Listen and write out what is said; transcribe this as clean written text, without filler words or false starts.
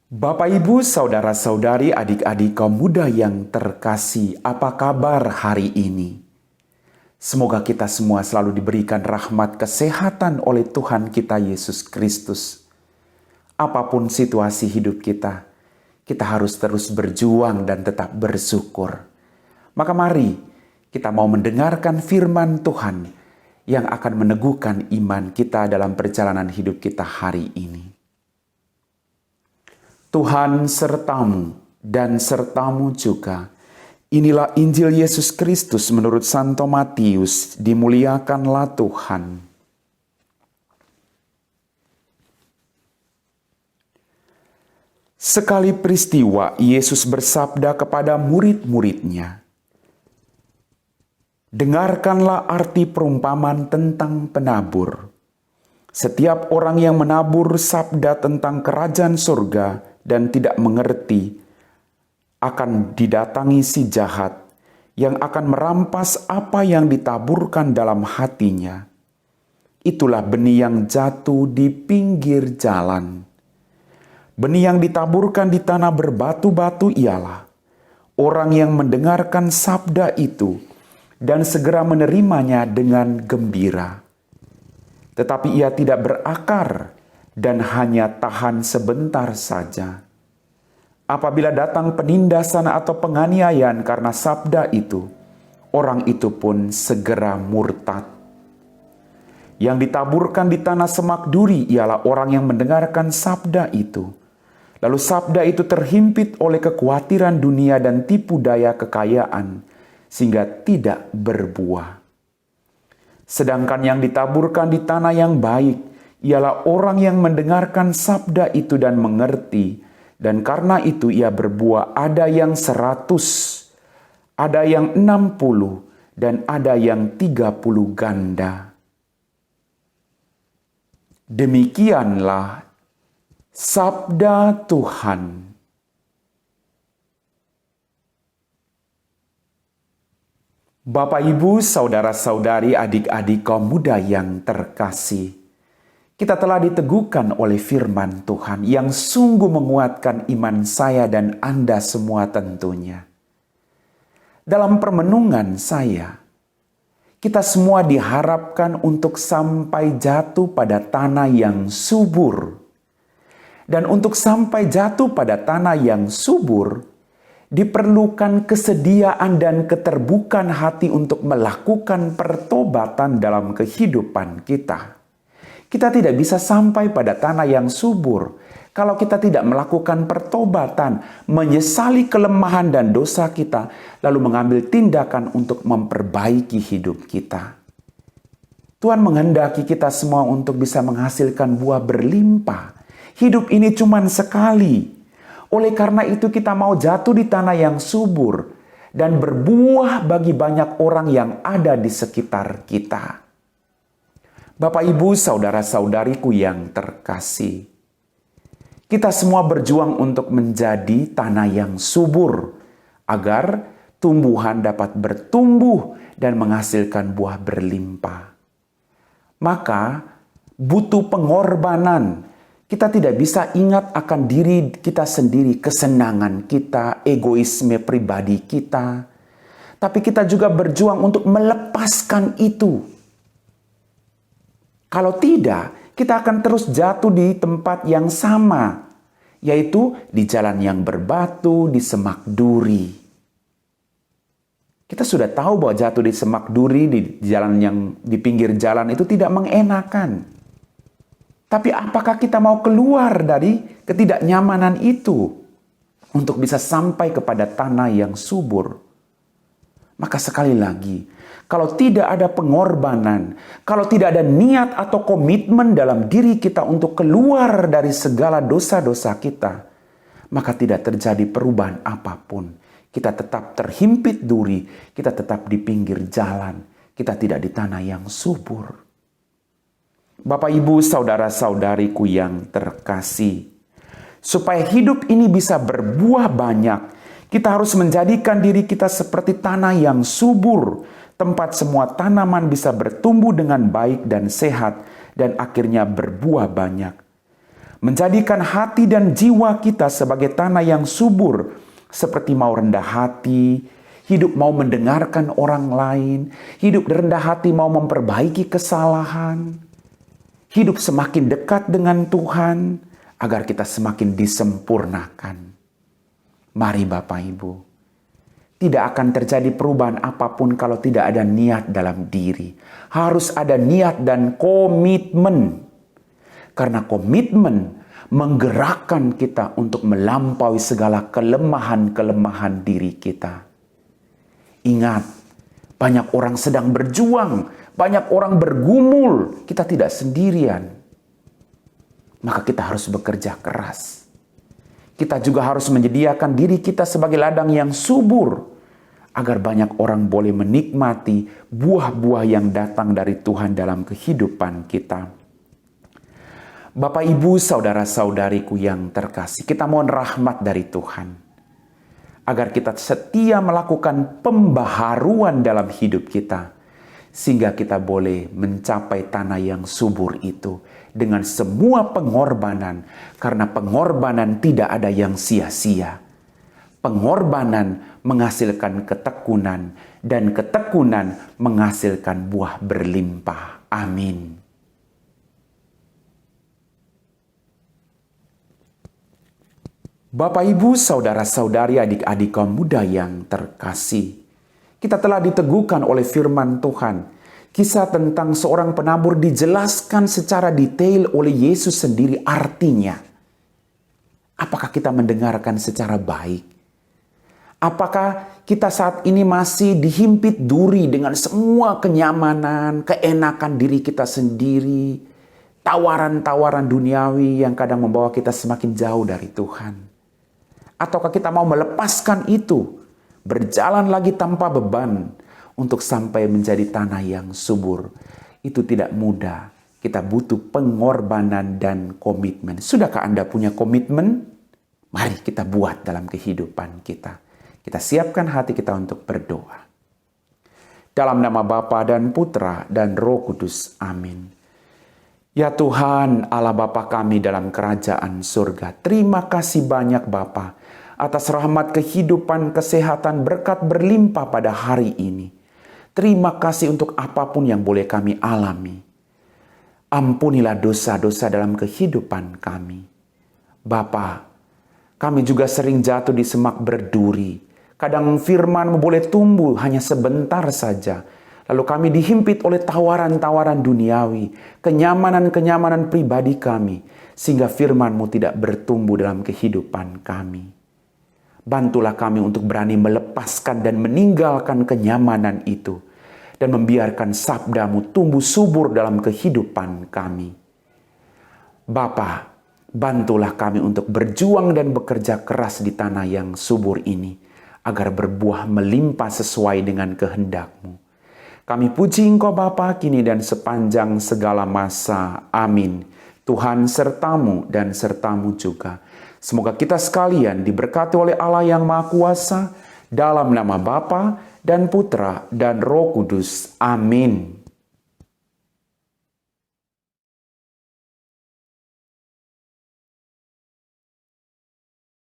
Bapak, Ibu, saudara-saudari, adik-adik kaum muda yang terkasih, apa kabar hari ini? Semoga kita semua selalu diberikan rahmat kesehatan oleh Tuhan kita Yesus Kristus. Apapun situasi hidup kita harus terus berjuang dan tetap bersyukur. Maka mari kita mau mendengarkan firman Tuhan yang akan meneguhkan iman kita dalam perjalanan hidup kita hari ini. Tuhan sertamu dan sertamu juga. Inilah Injil Yesus Kristus menurut Santo Matius. Dimuliakanlah Tuhan. Sekali peristiwa, Yesus bersabda kepada murid-muridnya, "Dengarkanlah arti perumpamaan tentang penabur. Setiap orang yang menabur sabda tentang kerajaan surga dan tidak mengerti, akan didatangi si jahat yang akan merampas apa yang ditaburkan dalam hatinya. Itulah benih yang jatuh di pinggir jalan. Benih yang ditaburkan di tanah berbatu-batu ialah orang yang mendengarkan sabda itu dan segera menerimanya dengan gembira. Tetapi ia tidak berakar dan hanya tahan sebentar saja. Apabila datang penindasan atau penganiayaan karena sabda itu, orang itu pun segera murtad. Yang ditaburkan di tanah semak duri ialah orang yang mendengarkan sabda itu. Lalu sabda itu terhimpit oleh kekhawatiran dunia dan tipu daya kekayaan, sehingga tidak berbuah. Sedangkan yang ditaburkan di tanah yang baik ialah orang yang mendengarkan sabda itu dan mengerti, dan karena itu ia berbuah, ada yang 100, ada yang 60, dan ada yang 30 ganda." Demikianlah sabda Tuhan. Bapak, Ibu, saudara-saudari, adik-adik kaum muda yang terkasih, kita telah diteguhkan oleh firman Tuhan yang sungguh menguatkan iman saya dan Anda semua tentunya. Dalam permenungan saya, kita semua diharapkan untuk sampai jatuh pada tanah yang subur. Dan untuk sampai jatuh pada tanah yang subur, diperlukan kesediaan dan keterbukaan hati untuk melakukan pertobatan dalam kehidupan kita. Kita tidak bisa sampai pada tanah yang subur kalau kita tidak melakukan pertobatan, menyesali kelemahan dan dosa kita, lalu mengambil tindakan untuk memperbaiki hidup kita. Tuhan menghendaki kita semua untuk bisa menghasilkan buah berlimpah. Hidup ini cuma sekali. Oleh karena itu kita mau jatuh di tanah yang subur dan berbuah bagi banyak orang yang ada di sekitar kita. Bapak, Ibu, saudara-saudariku yang terkasih, kita semua berjuang untuk menjadi tanah yang subur agar tumbuhan dapat bertumbuh dan menghasilkan buah berlimpah. Maka butuh pengorbanan. Kita tidak bisa ingat akan diri kita sendiri, kesenangan kita, egoisme pribadi kita. Tapi kita juga berjuang untuk melepaskan itu. Kalau tidak, kita akan terus jatuh di tempat yang sama, yaitu di jalan yang berbatu, di semak duri. Kita sudah tahu bahwa jatuh di semak duri, di jalan yang di pinggir jalan itu tidak mengenakan. Tapi apakah kita mau keluar dari ketidaknyamanan itu untuk bisa sampai kepada tanah yang subur? Maka sekali lagi, kalau tidak ada pengorbanan, kalau tidak ada niat atau komitmen dalam diri kita untuk keluar dari segala dosa-dosa kita, maka tidak terjadi perubahan apapun. Kita tetap terhimpit duri, kita tetap di pinggir jalan, kita tidak di tanah yang subur. Bapak, Ibu, saudara-saudariku yang terkasih, supaya hidup ini bisa berbuah banyak, kita harus menjadikan diri kita seperti tanah yang subur, tempat semua tanaman bisa bertumbuh dengan baik dan sehat, dan akhirnya berbuah banyak. Menjadikan hati dan jiwa kita sebagai tanah yang subur, seperti mau rendah hati, hidup mau mendengarkan orang lain, hidup rendah hati mau memperbaiki kesalahan, hidup semakin dekat dengan Tuhan, agar kita semakin disempurnakan. Mari Bapak Ibu, tidak akan terjadi perubahan apapun kalau tidak ada niat dalam diri. Harus ada niat dan komitmen. Karena komitmen menggerakkan kita untuk melampaui segala kelemahan-kelemahan diri kita. Ingat, banyak orang sedang berjuang, banyak orang bergumul, kita tidak sendirian. Maka kita harus bekerja keras. Kita juga harus menyediakan diri kita sebagai ladang yang subur, agar banyak orang boleh menikmati buah-buah yang datang dari Tuhan dalam kehidupan kita. Bapak, Ibu, saudara-saudariku yang terkasih, kita mohon rahmat dari Tuhan, agar kita setia melakukan pembaharuan dalam hidup kita, sehingga kita boleh mencapai tanah yang subur itu dengan semua pengorbanan, karena pengorbanan tidak ada yang sia-sia. Pengorbanan menghasilkan ketekunan, dan ketekunan menghasilkan buah berlimpah. Amin. Bapak, Ibu, saudara-saudari, adik-adik kaum muda yang terkasih, kita telah diteguhkan oleh firman Tuhan. Kisah tentang seorang penabur dijelaskan secara detail oleh Yesus sendiri artinya. Apakah kita mendengarkan secara baik? Apakah kita saat ini masih dihimpit duri dengan semua kenyamanan, keenakan diri kita sendiri, tawaran-tawaran duniawi yang kadang membawa kita semakin jauh dari Tuhan? Ataukah kita mau melepaskan itu, berjalan lagi tanpa beban untuk sampai menjadi tanah yang subur? Itu tidak mudah. Kita butuh pengorbanan dan komitmen. Sudahkah Anda punya komitmen? Mari kita buat dalam kehidupan kita. Kita siapkan hati kita untuk berdoa. Dalam nama Bapa dan Putra dan Roh Kudus. Amin. Ya Tuhan, Allah Bapa kami dalam kerajaan surga, terima kasih banyak Bapa atas rahmat kehidupan, kesehatan, berkat berlimpah pada hari ini. Terima kasih untuk apapun yang boleh kami alami. Ampunilah dosa-dosa dalam kehidupan kami. Bapa, kami juga sering jatuh di semak berduri. Kadang firman boleh tumbuh hanya sebentar saja. Lalu kami dihimpit oleh tawaran-tawaran duniawi, kenyamanan-kenyamanan pribadi kami, sehingga firman-Mu tidak bertumbuh dalam kehidupan kami. Bantulah kami untuk berani melepaskan dan meninggalkan kenyamanan itu, dan membiarkan sabda-Mu tumbuh subur dalam kehidupan kami. Bapa, bantulah kami untuk berjuang dan bekerja keras di tanah yang subur ini, agar berbuah melimpah sesuai dengan kehendak-Mu. Kami puji Engkau Bapa kini dan sepanjang segala masa. Amin. Tuhan sertamu dan sertamu juga. Semoga kita sekalian diberkati oleh Allah yang Maha Kuasa, dalam nama Bapa dan Putra dan Roh Kudus. Amin.